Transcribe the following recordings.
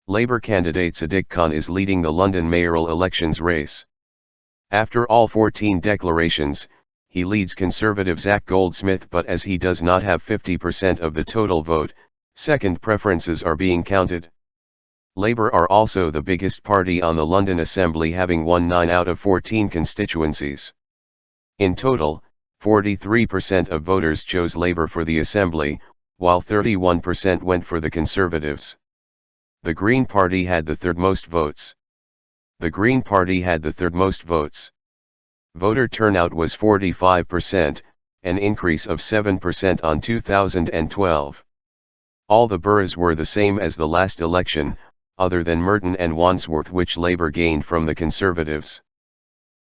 Labour candidate Sadiq Khan is leading the London mayoral elections race. After all 14 declarations, he leads Conservative Zac Goldsmith, but as he does not have 50% of the total vote, second preferences are being counted. Labour are also the biggest party on the London Assembly, having won 9 out of 14 constituencies. In total, 43% of voters chose Labour for the Assembly, while 31% went for the Conservatives. The Green Party had the third most votes. Voter turnout was 45%, an increase of 7% on 2012. All the boroughs were the same as the last election, other than Merton and Wandsworth, which Labour gained from the Conservatives.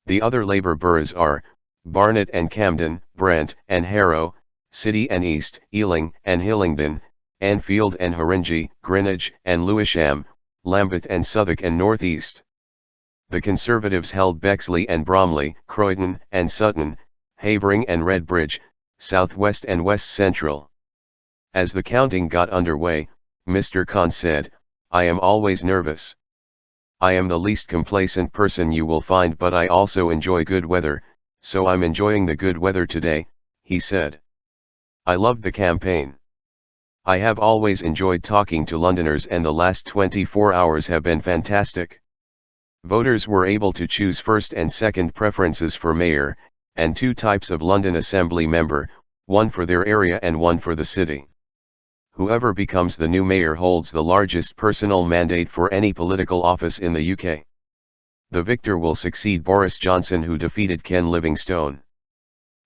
The other Labour boroughs are Barnet and Camden, Brent and Harrow, City and East, Ealing and Hillingdon, Enfield and Haringey, Greenwich and Lewisham, Lambeth and Southwark and North East. The Conservatives held Bexley and Bromley, Croydon and Sutton, Havering and Redbridge, South West and West Central. As the counting got underway, Mr. Khan said, "I am always nervous. I am the least complacent person you will find, but I also enjoy good weather, so I'm enjoying the good weather today," he said. "I loved the campaign. I have always enjoyed talking to Londoners, and the last 24 hours have been fantastic." Voters were able to choose first and second preferences for mayor, and 2 types of London Assembly member, one for their area and one for the city. Whoever becomes the new mayor holds the largest personal mandate for any political office in the UK. The victor will succeed Boris Johnson, who defeated Ken Livingstone.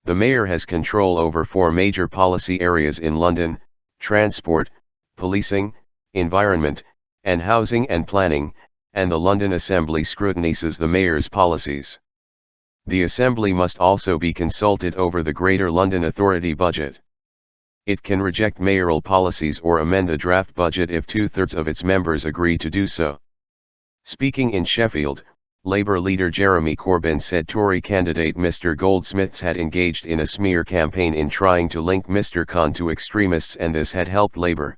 The mayor has control over 4 major policy areas in London: transport, policing, environment, and housing and planning, and the London Assembly scrutinises the mayor's policies. The Assembly must also be consulted over the Greater London Authority budget. It can reject mayoral policies or amend the draft budget if 2/3 of its members agree to do so. Speaking in Sheffield, Labour leader Jeremy Corbyn said Tory candidate Mr. Goldsmith had engaged in a smear campaign in trying to link Mr. Khan to extremists, and this had helped Labour.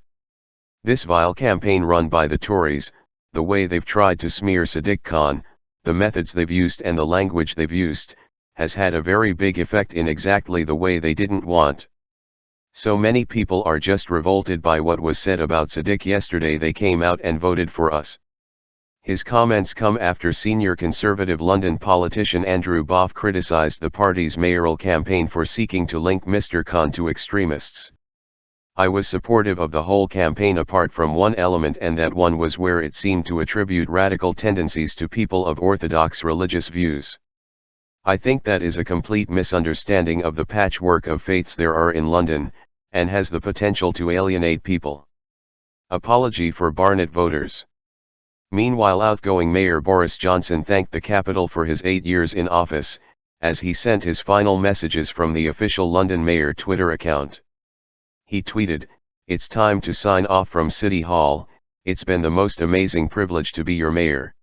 "This vile campaign run by the Tories, the way they've tried to smear Sadiq Khan, the methods they've used and the language they've used, has had a very big effect in exactly the way they didn't want. So many people are just revolted by what was said about Sadiq yesterday. They came out and voted for us." His comments come after senior Conservative London politician Andrew Boff criticised the party's mayoral campaign for seeking to link Mr. Khan to extremists. "I was supportive of the whole campaign apart from one element, and that one was where it seemed to attribute radical tendencies to people of orthodox religious views. I think that is a complete misunderstanding of the patchwork of faiths there are in London, and has the potential to alienate people." Apology for Barnet voters. Meanwhile, outgoing Mayor Boris Johnson thanked the capital for his 8 years in office, as he sent his final messages from the official London Mayor Twitter account. He tweeted, "It's time to sign off from City Hall. It's been the most amazing privilege to be your mayor."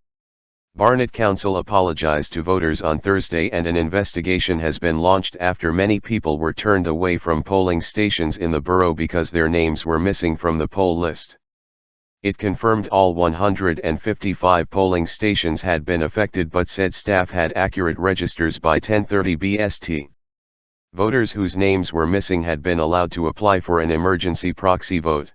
Barnet Council apologised to voters on Thursday, and an investigation has been launched after many people were turned away from polling stations in the borough because their names were missing from the poll list. It confirmed all 155 polling stations had been affected, but said staff had accurate registers by 10:30 BST. Voters whose names were missing had been allowed to apply for an emergency proxy vote.